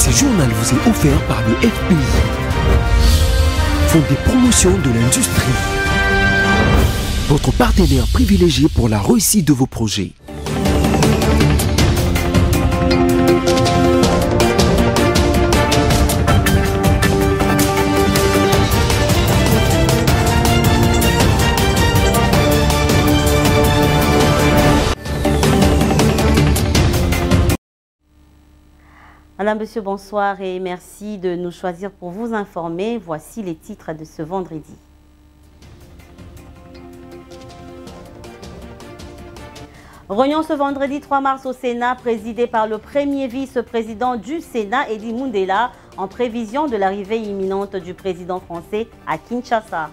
Ce journal vous est offert par le FPI, Fonds des promotions de l'industrie, votre partenaire privilégié pour la réussite de vos projets. Madame, Monsieur, bonsoir et merci de nous choisir pour vous informer. Voici les titres de ce vendredi. Réunion ce vendredi 3 mars au Sénat, présidée par le premier vice-président du Sénat, Eddy Moundela, en prévision de l'arrivée imminente du président français à Kinshasa.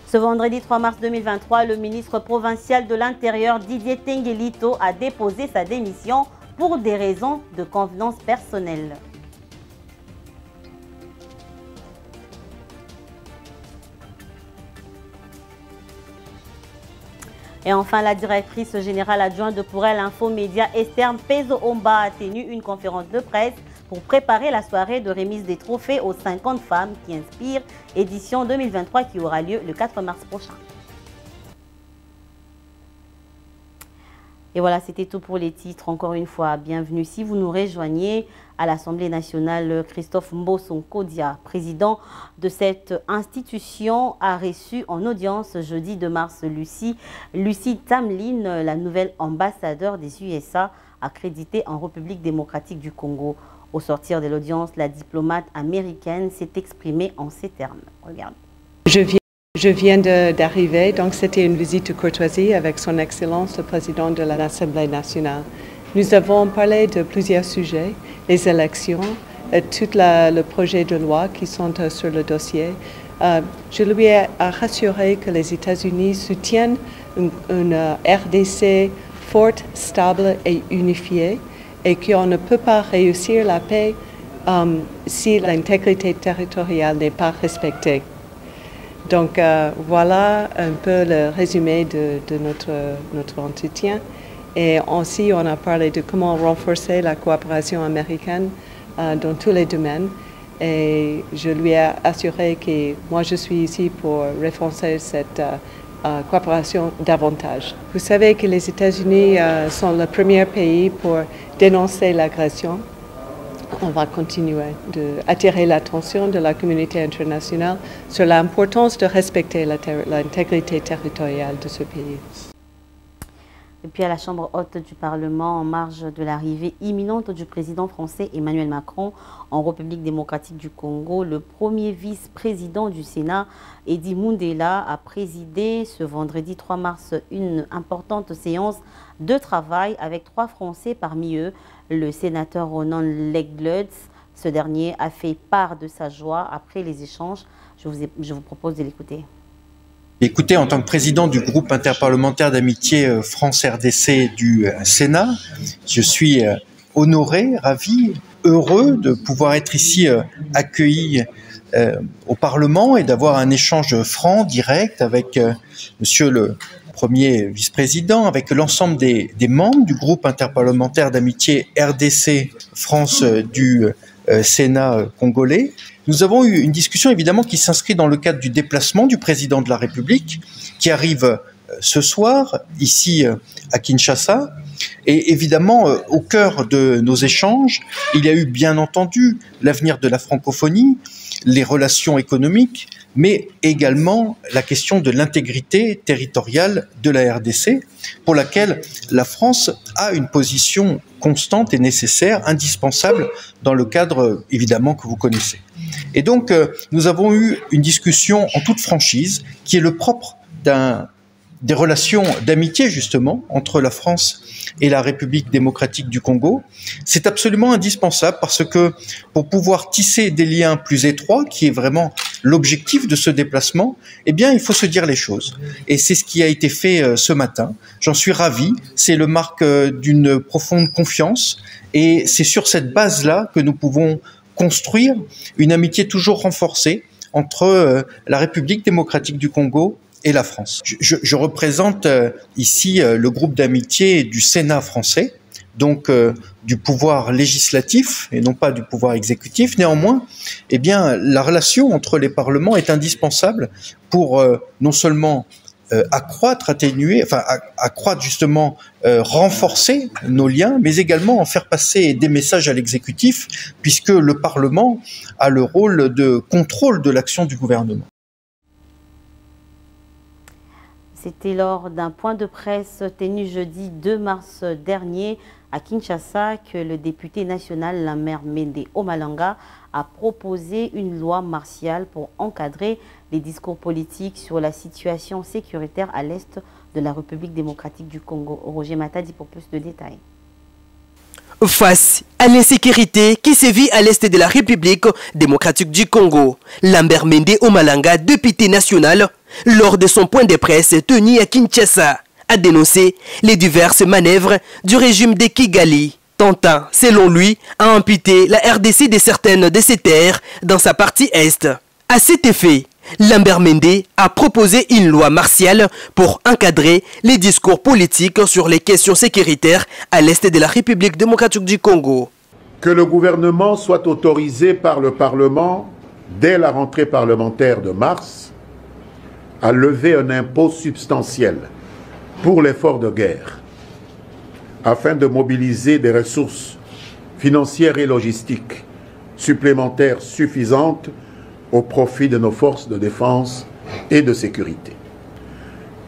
Ce vendredi 3 mars 2023, le ministre provincial de l'Intérieur Didier Tenguelito a déposé sa démission pour des raisons de convenance personnelle. Et enfin, la directrice générale adjointe de Pourel Info Média, Esther Mpezo-Omba, a tenu une conférence de presse pour préparer la soirée de remise des trophées aux 50 femmes qui inspirent, édition 2023 qui aura lieu le 4 mars prochain. Et voilà, c'était tout pour les titres. Encore une fois, bienvenue. Si vous nous rejoignez à l'Assemblée nationale, Christophe Mboson-Kodia, président de cette institution, a reçu en audience jeudi 2 mars Lucie Tamlin, la nouvelle ambassadeur des USA accréditée en République démocratique du Congo. Au sortir de l'audience, la diplomate américaine s'est exprimée en ces termes. Regarde. Je viens d'arriver, donc c'était une visite de courtoisie avec son Excellence, le président de l'Assemblée nationale. Nous avons parlé de plusieurs sujets, les élections, tout le projet de loi qui sont sur le dossier. Je lui ai rassuré que les États-Unis soutiennent une RDC forte, stable et unifiée, et qu'on ne peut pas réussir la paix si l'intégrité territoriale n'est pas respectée. Donc voilà un peu le résumé de notre entretien. Et aussi, on a parlé de comment renforcer la coopération américaine dans tous les domaines. Et je lui ai assuré que moi, je suis ici pour renforcer cette coopération davantage. Vous savez que les États-Unis sont le premier pays pour dénoncer l'agression. On va continuer d'attirer l'attention de la communauté internationale sur l'importance de respecter l'intégrité territoriale de ce pays. Et puis à la Chambre haute du Parlement, en marge de l'arrivée imminente du président français Emmanuel Macron en République démocratique du Congo, le premier vice-président du Sénat, Eddy Moundela, a présidé ce vendredi 3 mars une importante séance de travail avec 3 Français, parmi eux le sénateur Ronan Legglutz. Ce dernier a fait part de sa joie après les échanges. Je vous propose de l'écouter. Écoutez, en tant que président du groupe interparlementaire d'amitié France-RDC du Sénat, je suis honoré, ravi, heureux de pouvoir être ici accueilli au Parlement et d'avoir un échange franc, direct avec monsieur le premier vice-président, avec l'ensemble des membres du groupe interparlementaire d'amitié RDC France du Sénat congolais. Nous avons eu une discussion évidemment qui s'inscrit dans le cadre du déplacement du président de la République qui arrive ce soir ici à Kinshasa. Et évidemment, au cœur de nos échanges, il y a eu bien entendu l'avenir de la francophonie, les relations économiques, mais également la question de l'intégrité territoriale de la RDC, pour laquelle la France a une position constante et nécessaire, indispensable, dans le cadre évidemment que vous connaissez. Et donc, nous avons eu une discussion en toute franchise, qui est le propre des relations d'amitié justement entre la France et la République démocratique du Congo. C'est absolument indispensable parce que pour pouvoir tisser des liens plus étroits, qui est vraiment l'objectif de ce déplacement, eh bien il faut se dire les choses. Et c'est ce qui a été fait ce matin. J'en suis ravi. C'est le marque d'une profonde confiance et c'est sur cette base-là que nous pouvons construire une amitié toujours renforcée entre la République démocratique du Congo et la France. Je représente ici le groupe d'amitié du Sénat français, donc du pouvoir législatif et non pas du pouvoir exécutif. Néanmoins, eh bien, la relation entre les parlements est indispensable pour non seulement accroître, atténuer, enfin accroître justement, renforcer nos liens, mais également en faire passer des messages à l'exécutif, puisque le Parlement a le rôle de contrôle de l'action du gouvernement. C'était lors d'un point de presse tenu jeudi 2 mars dernier à Kinshasa que le député national Lambermende Omalanga a proposé une loi martiale pour encadrer les discours politiques sur la situation sécuritaire à l'est de la République démocratique du Congo. Roger Matadi pour plus de détails. Face à l'insécurité qui sévit à l'est de la République démocratique du Congo, Lambermende Omalanga, député national, lors de son point de presse tenu à Kinshasa, a dénoncé les diverses manœuvres du régime de Kigali, tentant, selon lui, à amputer la RDC de certaines de ses terres dans sa partie est. À cet effet, Lambermende a proposé une loi martiale pour encadrer les discours politiques sur les questions sécuritaires à l'est de la République démocratique du Congo. Que le gouvernement soit autorisé par le Parlement, dès la rentrée parlementaire de mars, à lever un impôt substantiel pour l'effort de guerre, afin de mobiliser des ressources financières et logistiques supplémentaires suffisantes au profit de nos forces de défense et de sécurité.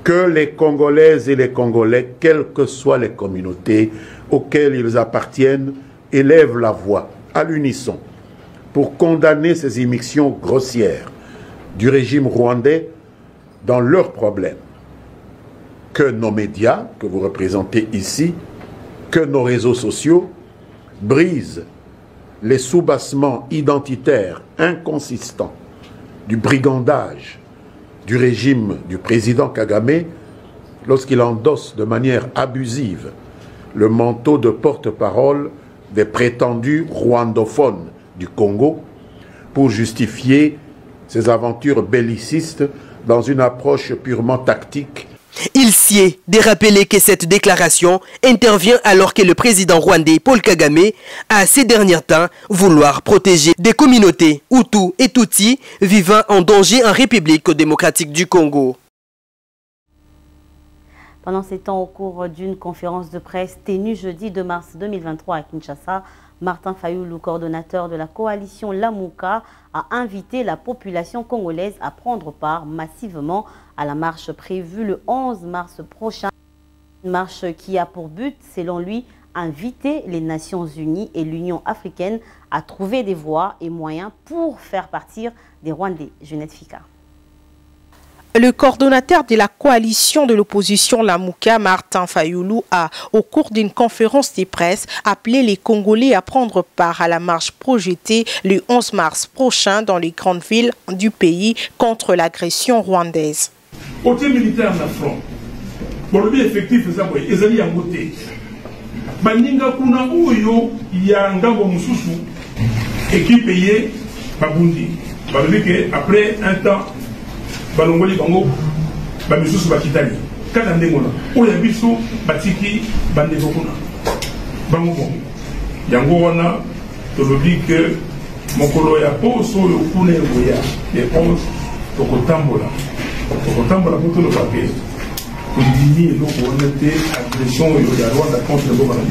Que les Congolaises et les Congolais, quelles que soient les communautés auxquelles ils appartiennent, élèvent la voix à l'unisson pour condamner ces immixtions grossières du régime rwandais dans leurs problèmes. Que nos médias, que vous représentez ici, que nos réseaux sociaux brisent les soubassements identitaires inconsistants du brigandage du régime du président Kagame lorsqu'il endosse de manière abusive le manteau de porte-parole des prétendus rwandophones du Congo pour justifier ses aventures bellicistes dans une approche purement tactique. Il sied de rappeler que cette déclaration intervient alors que le président rwandais Paul Kagame a ces derniers temps vouloir protéger des communautés Hutus et Tutsis vivant en danger en République démocratique du Congo. Pendant ces temps, au cours d'une conférence de presse tenue jeudi 2 mars 2023 à Kinshasa, Martin Fayoulou, coordonnateur de la coalition Lamuka, a invité la population congolaise à prendre part massivement à la marche prévue le 11 mars prochain. Une marche qui a pour but, selon lui, inviter les Nations Unies et l'Union africaine à trouver des voies et moyens pour faire partir des Rwandais. Jeunette Fika. Le coordonnateur de la coalition de l'opposition Lamuka, Martin Fayoulou, a, au cours d'une conférence de presse, appelé les Congolais à prendre part à la marche projetée le 11 mars prochain dans les grandes villes du pays contre l'agression rwandaise. Côté militaire na front, pour le bien effectif, ils allaient en côté. Baninga kuna uyo ya ngambo mususu équipe payée babundi. Après un temps, balongoli bango bamisusu bakitali kana ndengona oya biso batiki bandeko kuna bango bon yango wana tolobi que mokolo ya poso yo kuna evoya les 11 tokotambola poto le papier kodini eloko wana te agression yo ya Rwanda contre le Rwanda.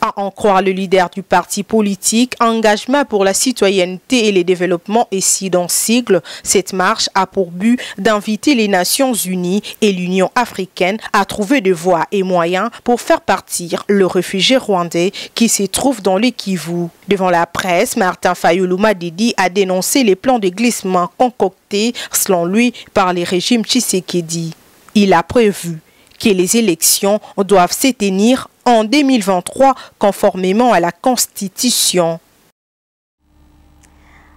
À en croire le leader du parti politique, Engagement pour la citoyenneté et le développement est si dans sigle. Cette marche a pour but d'inviter les Nations Unies et l'Union africaine à trouver des voies et moyens pour faire partir le réfugié rwandais qui se trouve dans le Kivu. Devant la presse, Martin Fayoulou Madidi a dénoncé les plans de glissement concoctés, selon lui, par les régimes Tshisekedi. Il a prévu que les élections doivent se tenir en 2023 conformément à la Constitution.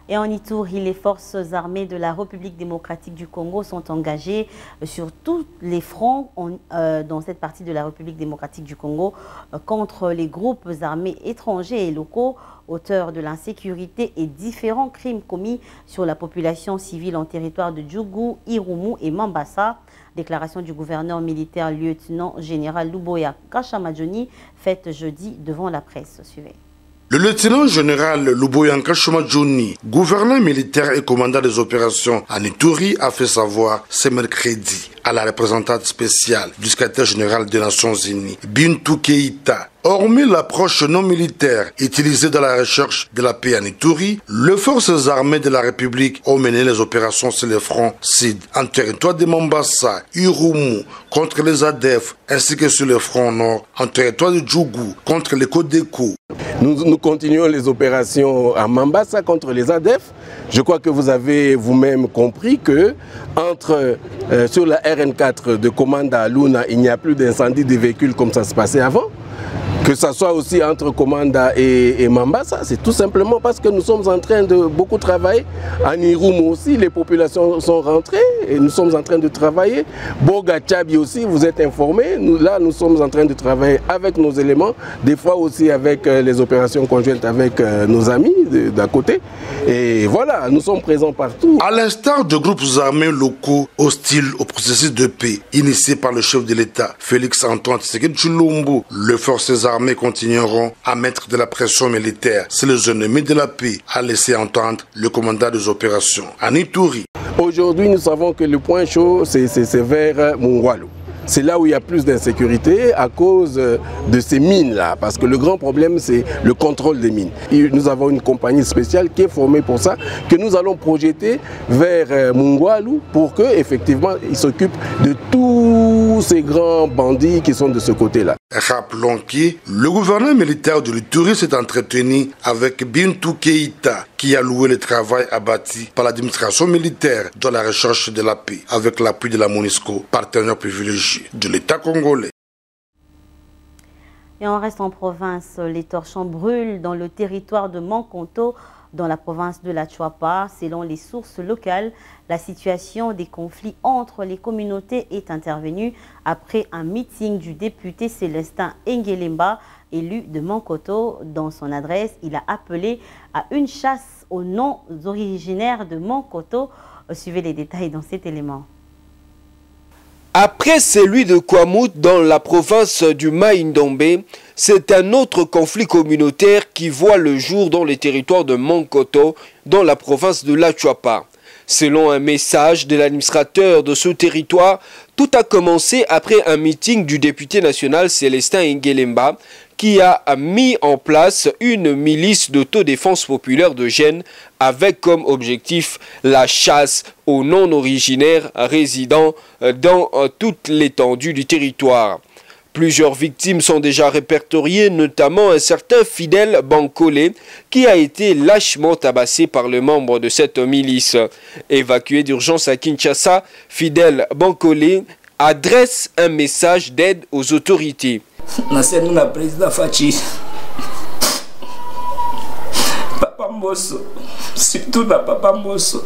Et en Ituri, les forces armées de la République démocratique du Congo sont engagées sur tous les fronts dans cette partie de la République démocratique du Congo contre les groupes armés étrangers et locaux, auteurs de l'insécurité et différents crimes commis sur la population civile en territoire de Djougou, Irumu et Mambasa. Déclaration du gouverneur militaire lieutenant général Luboya Kashamadjoni faite jeudi devant la presse. Suivez. Le lieutenant général Luboya Kashamadjoni, gouverneur militaire et commandant des opérations en Ituri, a fait savoir ce mercredi à la représentante spéciale du secrétaire général des Nations Unies, Bintou Keïta. Hormis l'approche non militaire utilisée dans la recherche de la paix en Ituri, les forces armées de la République ont mené les opérations sur le front sud, en territoire de Mambasa, Irumu, contre les ADF, ainsi que sur le front nord, en territoire de Djougou, contre les Kodeko. Nous continuons les opérations à Mambasa contre les ADF. Je crois que vous avez vous-même compris que sur la RN4 de Komanda à Luna, il n'y a plus d'incendie de véhicules comme ça se passait avant. Que ce soit aussi entre Komanda et Mambasa, c'est tout simplement parce que nous sommes en train de beaucoup travailler. En Irumu aussi, les populations sont rentrées et nous sommes en train de travailler. Boga Tchabi aussi, vous êtes informés. Nous sommes en train de travailler avec nos éléments, des fois aussi avec les opérations conjointes avec nos amis d'à côté. Et voilà, nous sommes présents partout. À l'instar de groupes armés locaux hostiles au processus de paix initié par le chef de l'État, Félix Antoine Tshisekedi Tshilombo, les forces armées continueront à mettre de la pression militaire sur les ennemis de la paix, a laissé entendre le commandant des opérations en Ituri. Aujourd'hui, nous savons que le point chaud, c'est vers Mungwalu. C'est là où il y a plus d'insécurité à cause de ces mines-là. Parce que le grand problème, c'est le contrôle des mines. Et nous avons une compagnie spéciale qui est formée pour ça, que nous allons projeter vers Mungwalu pour qu'effectivement, ils s'occupent de tous ces grands bandits qui sont de ce côté-là. Rappelons que le gouverneur militaire de l'Ituri s'est entretenu avec Bintou Keïta, qui a loué le travail abattu par l'administration militaire dans la recherche de la paix, avec l'appui de la MONUSCO, partenaire privilégié de l'État congolais. Et on reste en province. Les torchons brûlent dans le territoire de Mankonto, dans la province de la Chuapa. Selon les sources locales, la situation des conflits entre les communautés est intervenue après un meeting du député Célestin Engelemba, élu de Mankoto. Dans son adresse, il a appelé à une chasse aux noms originaires de Mankoto. Suivez les détails dans cet élément. Après celui de Kwamut dans la province du Mai-Ndombe, c'est un autre conflit communautaire qui voit le jour dans les territoires de Mankoto, dans la province de la Chuapa. Selon un message de l'administrateur de ce territoire, tout a commencé après un meeting du député national Célestin Engelemba qui a mis en place une milice d'autodéfense populaire de jeunes avec comme objectif la chasse aux non-originaires résidant dans toute l'étendue du territoire. Plusieurs victimes sont déjà répertoriées, notamment un certain Fidèle Bankole qui a été lâchement tabassé par le membre de cette milice. Évacué d'urgence à Kinshasa, Fidèle Bankole adresse un message d'aide aux autorités. Na président Fachi Papa Mbosso, surtout na Papa Mbosso,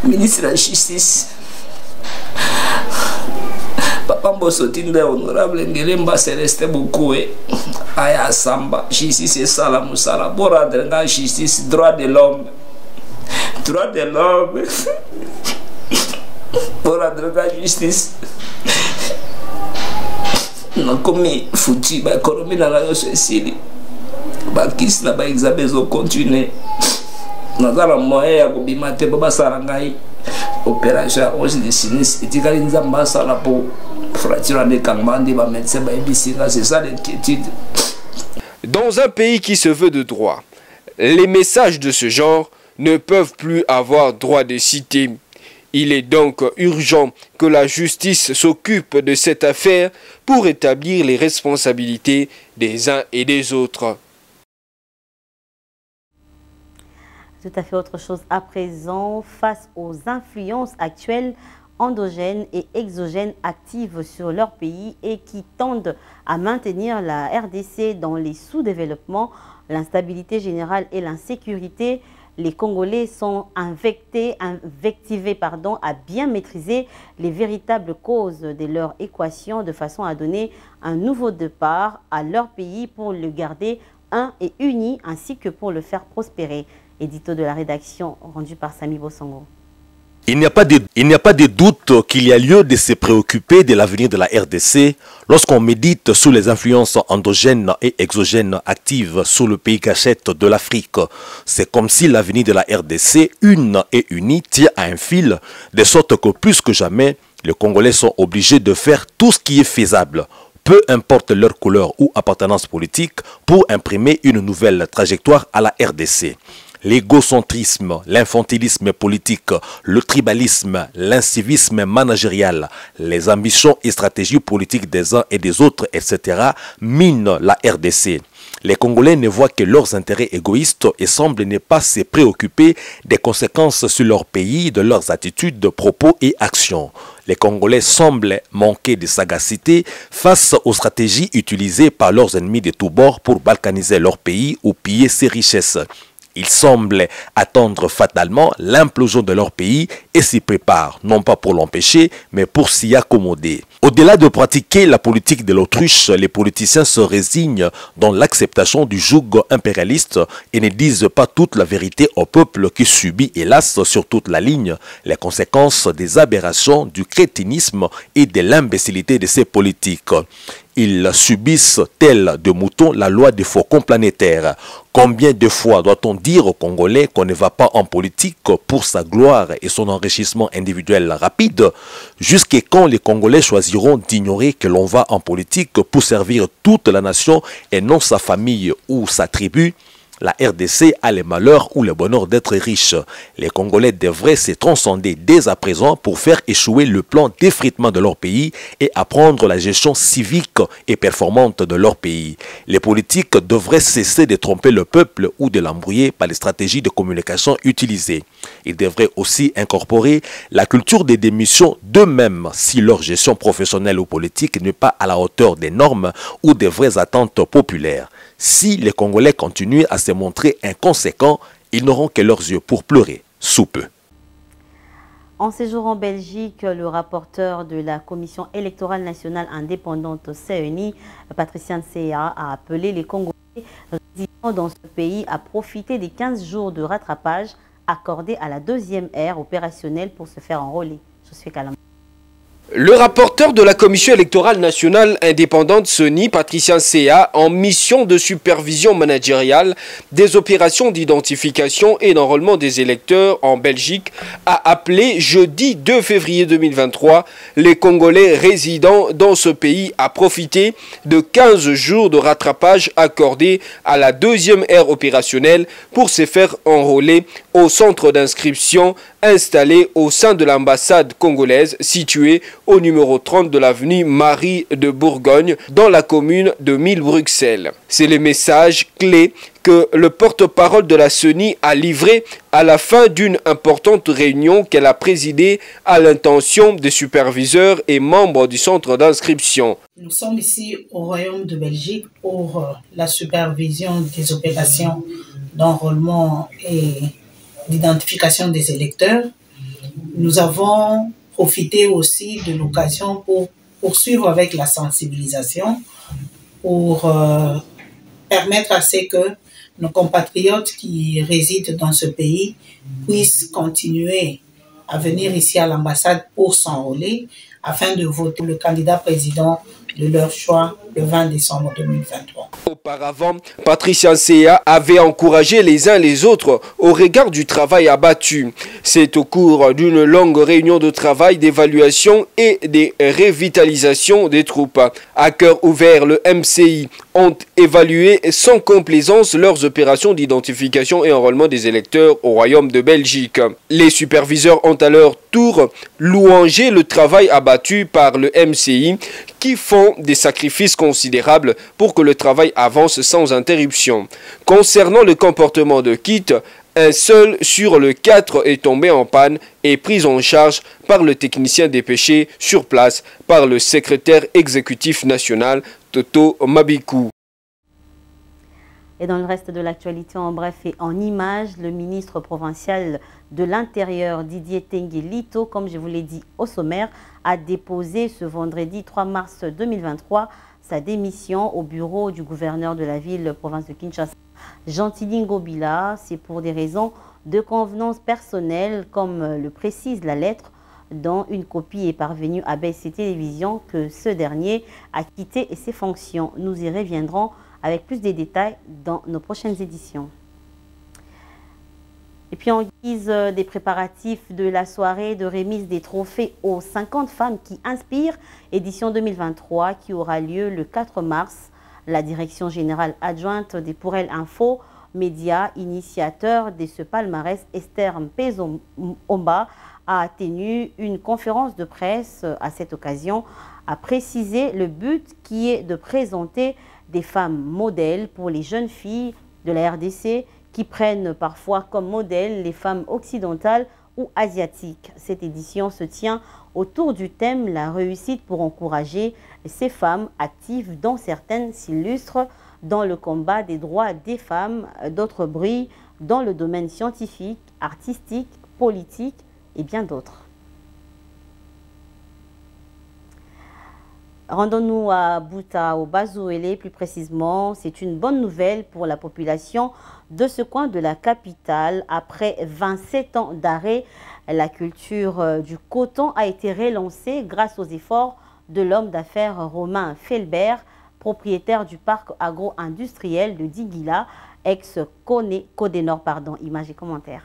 ministre de la Justice. Papa Mbosso tinda honorable Ngelemba Célestin beaucoup aya samba justice c'est ça la musala bora de la justice, droit de l'homme bora de la justice. Comme foutu ba économie dans la société ba kis na ba examen zo continuer na za la moyen ya kobima te ba sala ngai opération aussi de sinistre etikali nzamba sala pour fracture de kangmandi ba médecin ba ebisinga, c'est ça l'inquiétude. Dans un pays qui se veut de droit, les messages de ce genre ne peuvent plus avoir droit de cité. Il est donc urgent que la justice s'occupe de cette affaire pour établir les responsabilités des uns et des autres. Tout à fait autre chose à présent. Face aux influences actuelles endogènes et exogènes actives sur leur pays et qui tendent à maintenir la RDC dans les sous-développements, l'instabilité générale et l'insécurité. Les Congolais sont invectivés à bien maîtriser les véritables causes de leur équation de façon à donner un nouveau départ à leur pays pour le garder un et uni ainsi que pour le faire prospérer. Édito de la rédaction rendu par Sami Bosongo. Il n'y a pas de doute qu'il y a lieu de se préoccuper de l'avenir de la RDC lorsqu'on médite sous les influences endogènes et exogènes actives sur le pays cachette de l'Afrique. C'est comme si l'avenir de la RDC, une et unie, tient à un fil, de sorte que plus que jamais, les Congolais sont obligés de faire tout ce qui est faisable, peu importe leur couleur ou appartenance politique, pour imprimer une nouvelle trajectoire à la RDC. L'égocentrisme, l'infantilisme politique, le tribalisme, l'incivisme managérial, les ambitions et stratégies politiques des uns et des autres, etc., minent la RDC. Les Congolais ne voient que leurs intérêts égoïstes et semblent ne pas se préoccuper des conséquences sur leur pays, de leurs attitudes, propos et actions. Les Congolais semblent manquer de sagacité face aux stratégies utilisées par leurs ennemis de tous bords pour balkaniser leur pays ou piller ses richesses. Ils semblent attendre fatalement l'implosion de leur pays et s'y préparent, non pas pour l'empêcher, mais pour s'y accommoder. Au-delà de pratiquer la politique de l'autruche, les politiciens se résignent dans l'acceptation du joug impérialiste et ne disent pas toute la vérité au peuple qui subit, hélas, sur toute la ligne, les conséquences des aberrations, du crétinisme et de l'imbécilité de ces politiques. Ils subissent, tels de moutons, la loi des faucons planétaires. Combien de fois doit-on dire aux Congolais qu'on ne va pas en politique pour sa gloire et son enrichissement individuel rapide? Jusqu'à quand les Congolais choisiront d'ignorer que l'on va en politique pour servir toute la nation et non sa famille ou sa tribu? La RDC a le malheur ou le bonheur d'être riche. Les Congolais devraient se transcender dès à présent pour faire échouer le plan d'effritement de leur pays et apprendre la gestion civique et performante de leur pays. Les politiques devraient cesser de tromper le peuple ou de l'embrouiller par les stratégies de communication utilisées. Ils devraient aussi incorporer la culture des démissions d'eux-mêmes si leur gestion professionnelle ou politique n'est pas à la hauteur des normes ou des vraies attentes populaires. Si les Congolais continuent à se montrer inconséquents, ils n'auront que leurs yeux pour pleurer, sous peu. En séjour en Belgique, le rapporteur de la Commission électorale nationale indépendante CENI, Patricia Nseya, a appelé les Congolais résidant dans ce pays à profiter des 15 jours de rattrapage accordés à la deuxième ère opérationnelle pour se faire enrôler. Le rapporteur de la Commission électorale nationale indépendante CENI, Patricia Nseya, en mission de supervision managériale des opérations d'identification et d'enrôlement des électeurs en Belgique, a appelé jeudi 2 février 2023 les Congolais résidant dans ce pays à profiter de 15 jours de rattrapage accordés à la deuxième ère opérationnelle pour se faire enrôler au centre d'inscription installé au sein de l'ambassade congolaise située au numéro 30 de l'avenue Marie de Bourgogne dans la commune de Mille-Bruxelles. C'est le message clé que le porte-parole de la CENI a livré à la fin d'une importante réunion qu'elle a présidée à l'intention des superviseurs et membres du centre d'inscription. Nous sommes ici au Royaume de Belgique pour la supervision des opérations d'enrôlement et d'identification des électeurs. Nous avons profité aussi de l'occasion pour poursuivre avec la sensibilisation pour permettre à ce que nos compatriotes qui résident dans ce pays puissent continuer à venir ici à l'ambassade pour s'enrôler afin de voter le candidat président de leur choix le 20 décembre 2023. Auparavant, Patricia Nseya avait encouragé les uns les autres au regard du travail abattu. C'est au cours d'une longue réunion de travail, d'évaluation et de revitalisation des troupes. À cœur ouvert, le MCI ont évalué sans complaisance leurs opérations d'identification et enrôlement des électeurs au Royaume de Belgique. Les superviseurs ont à leur tour louangé le travail abattu par le MCI qui font des sacrifices considérables pour que le travail avance sans interruption. Concernant le comportement de Kit, Un seul sur le 4 est tombé en panne et pris en charge par le technicien dépêché sur place par le secrétaire exécutif national Toto Mabikou. Et dans le reste de l'actualité, en bref et en images, le ministre provincial de l'Intérieur, Didier Tenguelito, comme je vous l'ai dit au sommaire, a déposé ce vendredi 3 mars 2023 sa démission au bureau du gouverneur de la ville province de Kinshasa, Gentilin Ngobila. C'est pour des raisons de convenance personnelle, comme le précise la lettre, dont une copie est parvenue à BC Télévision, que ce dernier a quitté ses fonctions. Nous y reviendrons avec plus de détails dans nos prochaines éditions. Et puis en guise des préparatifs de la soirée de remise des trophées aux 50 femmes qui inspirent, édition 2023, qui aura lieu le 4 mars, la direction générale adjointe des Pourel Info Média, initiateur de ce palmarès, Esther Mpezo-Omba, a tenu une conférence de presse à cette occasion, a précisé le but qui est de présenter des femmes modèles pour les jeunes filles de la RDC qui prennent parfois comme modèle les femmes occidentales ou asiatiques. Cette édition se tient autour du thème « La réussite pour encourager ces femmes actives dont certaines s'illustrent dans le combat des droits des femmes, d'autres brillent dans le domaine scientifique, artistique, politique et bien d'autres ». Rendons-nous à Buta, au Bazouélé plus précisément. C'est une bonne nouvelle pour la population de ce coin de la capitale. Après 27 ans d'arrêt, la culture du coton a été relancée grâce aux efforts de l'homme d'affaires Romain Felbert, propriétaire du parc agro-industriel de Dingila, ex-Codenor. Images et commentaires.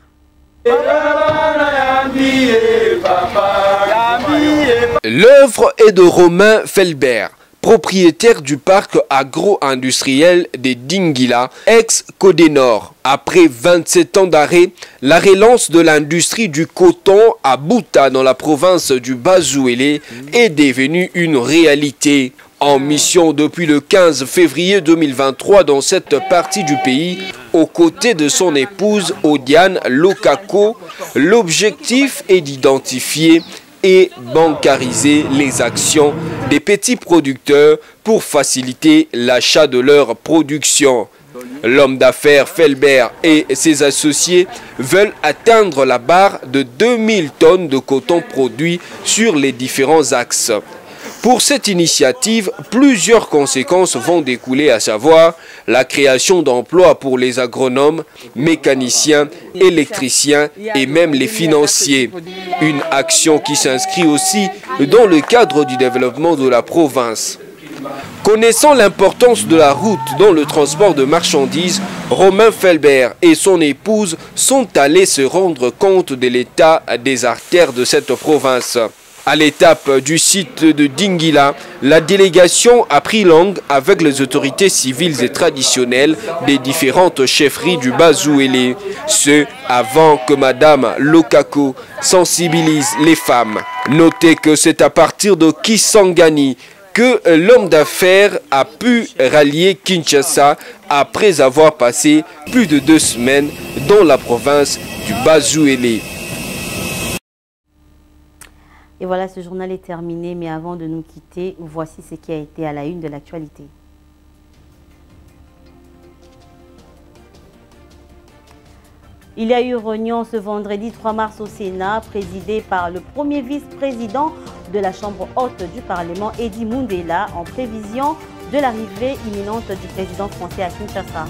L'œuvre est de Romain Felbert, propriétaire du parc agro-industriel de Dingila, ex-Codenor. Après 27 ans d'arrêt, la relance de l'industrie du coton à Buta dans la province du Bazouélé est devenue une réalité. En mission depuis le 15 février 2023 dans cette partie du pays, aux côtés de son épouse Odiane Lokako, l'objectif est d'identifier et bancariser les actions des petits producteurs pour faciliter l'achat de leur production. L'homme d'affaires Felbert et ses associés veulent atteindre la barre de 2000 tonnes de coton produit sur les différents axes. Pour cette initiative, plusieurs conséquences vont découler, à savoir la création d'emplois pour les agronomes, mécaniciens, électriciens et même les financiers. Une action qui s'inscrit aussi dans le cadre du développement de la province. Connaissant l'importance de la route dans le transport de marchandises, Romain Felbert et son épouse sont allés se rendre compte de l'état des artères de cette province. À l'étape du site de Dingila, la délégation a pris langue avec les autorités civiles et traditionnelles des différentes chefferies du Bazouélé. Ce, avant que Madame Lokako sensibilise les femmes. Notez que c'est à partir de Kisangani que l'homme d'affaires a pu rallier Kinshasa après avoir passé plus de 2 semaines dans la province du Bazouélé. Et voilà, ce journal est terminé, mais avant de nous quitter, voici ce qui a été à la une de l'actualité. Il y a eu réunion ce vendredi 3 mars au Sénat, présidée par le premier vice-président de la Chambre haute du Parlement, Eddy Mundela, en prévision de l'arrivée imminente du président français à Kinshasa.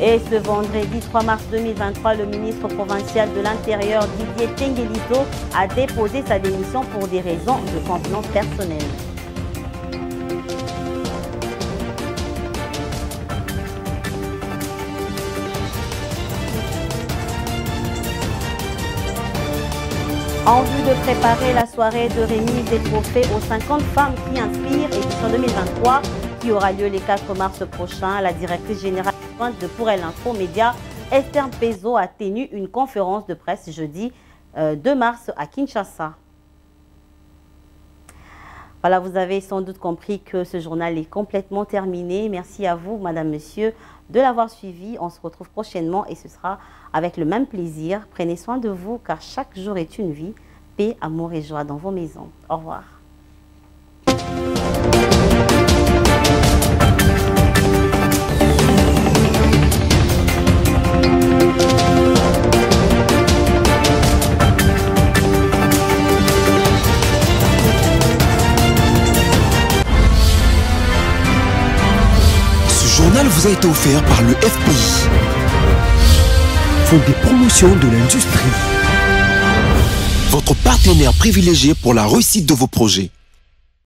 Et ce vendredi 3 mars 2023, le ministre provincial de l'Intérieur, Didier Tenguelito, a déposé sa démission pour des raisons de convenance personnelle. En vue de préparer la soirée de remise des trophées aux 50 femmes qui inspirent, édition 2023, qui aura lieu le 4 mars prochain, la directrice générale de Pourel Info Média, Esther Mpezo, a tenu une conférence de presse jeudi 2 mars à Kinshasa. Voilà, vous avez sans doute compris que ce journal est complètement terminé. Merci à vous, madame, monsieur, de l'avoir suivi. On se retrouve prochainement et ce sera avec le même plaisir. Prenez soin de vous car chaque jour est une vie. Paix, amour et joie dans vos maisons. Au revoir. Ce journal vous a été offert par le FPI, Fonds des promotions de l'industrie, votre partenaire privilégié pour la réussite de vos projets.